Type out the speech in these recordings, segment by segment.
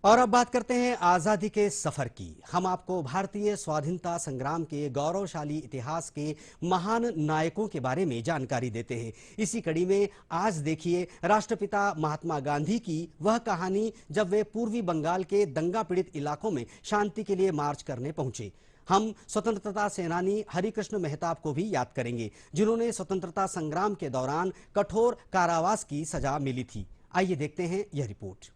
और अब बात करते हैं आजादी के सफर की। हम आपको भारतीय स्वाधीनता संग्राम के गौरवशाली इतिहास के महान नायकों के बारे में जानकारी देते हैं। इसी कड़ी में आज देखिए राष्ट्रपिता महात्मा गांधी की वह कहानी जब वे पूर्वी बंगाल के दंगा पीड़ित इलाकों में शांति के लिए मार्च करने पहुंचे। हम स्वतंत्रता सेनानी हरिकृष्ण मेहताब को भी याद करेंगे, जिन्होंने स्वतंत्रता संग्राम के दौरान कठोर कारावास की सजा मिली थी। आइए देखते हैं यह रिपोर्ट।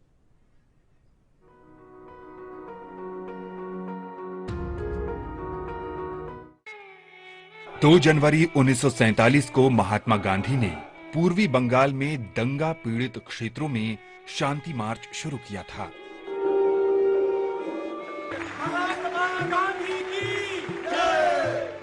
2 जनवरी 1947 को महात्मा गांधी ने पूर्वी बंगाल में दंगा पीड़ित क्षेत्रों में शांति मार्च शुरू किया था। महात्मा गांधी की जय।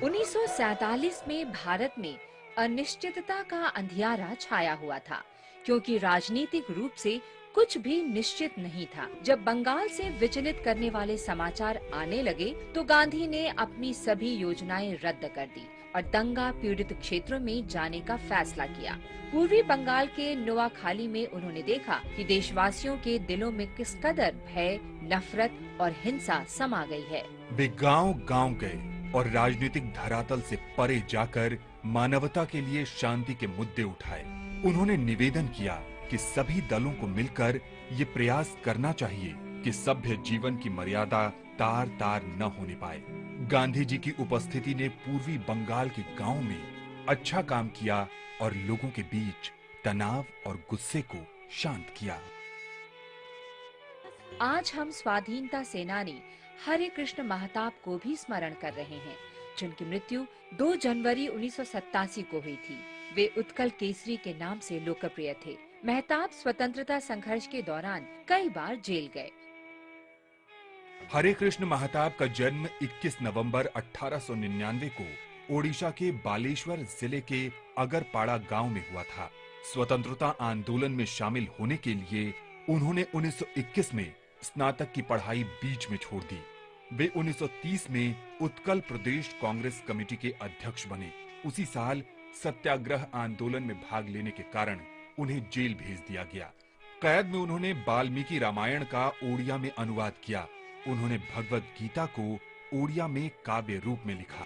1947 में भारत में अनिश्चितता का अंधियारा छाया हुआ था, क्योंकि राजनीतिक रूप से कुछ भी निश्चित नहीं था। जब बंगाल से विचलित करने वाले समाचार आने लगे, तो गांधी ने अपनी सभी योजनाएं रद्द कर दी और दंगा पीड़ित क्षेत्रों में जाने का फैसला किया। पूर्वी बंगाल के नोआखाली में उन्होंने देखा कि देशवासियों के दिलों में किस कदर भय, नफरत और हिंसा समा गई है। वे गांव-गांव गए और राजनीतिक धरातल से परे जाकर मानवता के लिए शांति के मुद्दे उठाए। उन्होंने निवेदन किया कि सभी दलों को मिलकर ये प्रयास करना चाहिए कि सभ्य जीवन की मर्यादा तार-तार न होने पाए। गांधी जी की उपस्थिति ने पूर्वी बंगाल के गांव में अच्छा काम किया और लोगों के बीच तनाव और गुस्से को शांत किया। आज हम स्वाधीनता सेनानी हरिकृष्ण महताब को भी स्मरण कर रहे हैं, जिनकी मृत्यु 2 जनवरी 1987 को हुई थी। वे उत्कल केसरी के नाम से लोकप्रिय थे। मेहताब स्वतंत्रता संघर्ष के दौरान कई बार जेल गए। हरिकृष्ण महताब का जन्म 21 नवंबर 1899 को ओडिशा के बालेश्वर जिले के अगरपाड़ा गांव में हुआ था। स्वतंत्रता आंदोलन में शामिल होने के लिए उन्होंने 1921 में स्नातक की पढ़ाई बीच में छोड़ दी। वे 1930 में उत्कल प्रदेश कांग्रेस कमेटी के अध्यक्ष बने। उसी साल सत्याग्रह आंदोलन में भाग लेने के कारण उन्हें जेल भेज दिया गया। कैद में उन्होंने वाल्मीकि रामायण का ओडिया में अनुवाद किया। उन्होंने भगवत गीता को ओडिया में काव्य रूप में लिखा।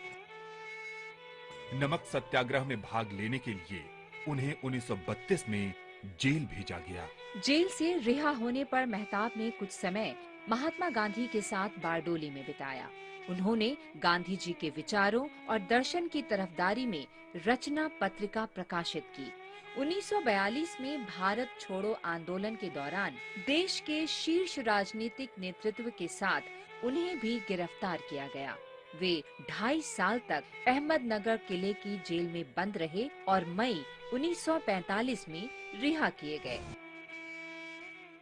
नमक सत्याग्रह में भाग लेने के लिए उन्हें 1932 में जेल भेजा गया। जेल से रिहा होने पर मेहताब ने कुछ समय महात्मा गांधी के साथ बारडोली में बिताया। उन्होंने गांधी जी के विचारों और दर्शन की तरफदारी में रचना पत्रिका प्रकाशित की। 1942 में भारत छोड़ो आंदोलन के दौरान देश के शीर्ष राजनीतिक नेतृत्व के साथ उन्हें भी गिरफ्तार किया गया। वे 2.5 साल तक अहमदनगर किले की जेल में बंद रहे और मई 1945 में रिहा किए गए।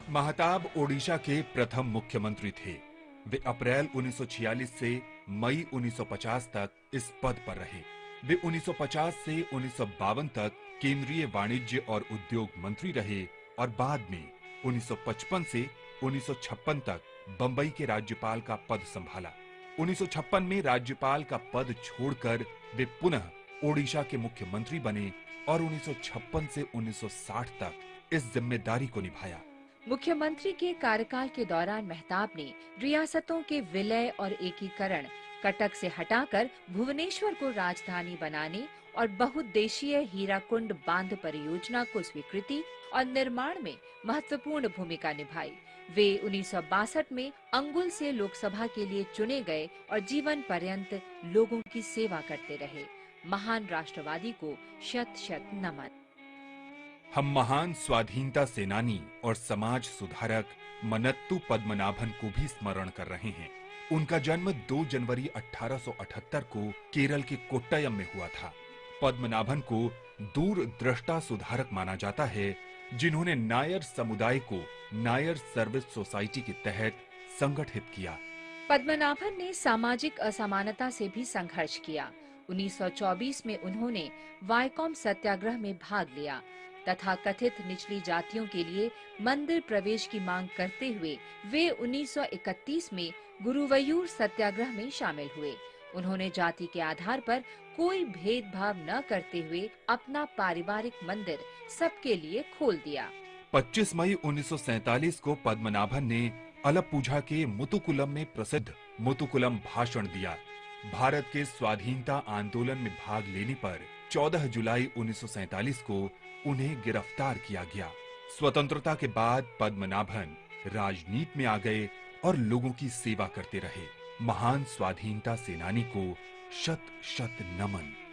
महताब ओडिशा के प्रथम मुख्यमंत्री थे। वे अप्रैल 1946 से मई 1950 तक इस पद पर रहे। वे 1950 से 1952 तक केंद्रीय वाणिज्य और उद्योग मंत्री रहे और बाद में 1955 से 1956 तक बंबई के राज्यपाल का पद संभाला। 1956 में राज्यपाल का पद छोड़कर वे पुनः ओडिशा के मुख्यमंत्री बने और 1956 से 1960 तक इस जिम्मेदारी को निभाया। मुख्यमंत्री के कार्यकाल के दौरान मेहताब ने रियासतों के विलय और एकीकरण, कटक से हटाकर भुवनेश्वर को राजधानी बनाने और बहुउद्देशीय हीराकुंड बांध परियोजना को स्वीकृति और निर्माण में महत्वपूर्ण भूमिका निभाई। वे 1962 में अंगुल से लोकसभा के लिए चुने गए और जीवन पर्यंत लोगों की सेवा करते रहे। महान राष्ट्रवादी को शत-शत नमन। हम महान स्वाधीनता सेनानी और समाज सुधारक मन्नत्तु पद्मनाभन को भी स्मरण कर रहे हैं। उनका जन्म 2 जनवरी 1878 को केरल के कोट्टयम में हुआ था। पद्मनाभन को दूरदृष्टा सुधारक माना जाता है, जिन्होंने नायर समुदाय को नायर सर्विस सोसाइटी के तहत संगठित किया। पद्मनाभन ने सामाजिक असमानता से भी संघर्ष किया। 1924 में उन्होंने वायकॉम सत्याग्रह में भाग लिया तथा कथित निचली जातियों के लिए मंदिर प्रवेश की मांग करते हुए वे 1931 में गुरुवयूर सत्याग्रह में शामिल हुए। उन्होंने जाति के आधार पर कोई भेदभाव न करते हुए अपना पारिवारिक मंदिर सबके लिए खोल दिया। 25 मई 1947 को पद्मनाभन ने अलप्पुझा के मुतुकुलम में प्रसिद्ध मुतुकुलम भाषण दिया। भारत के स्वाधीनता आंदोलन में भाग लेने पर 14 जुलाई 1947 को उन्हें गिरफ्तार किया गया। स्वतंत्रता के बाद पद्मनाभन राजनीति में आ गए और लोगों की सेवा करते रहे। महान स्वाधीनता सेनानी को शत शत नमन।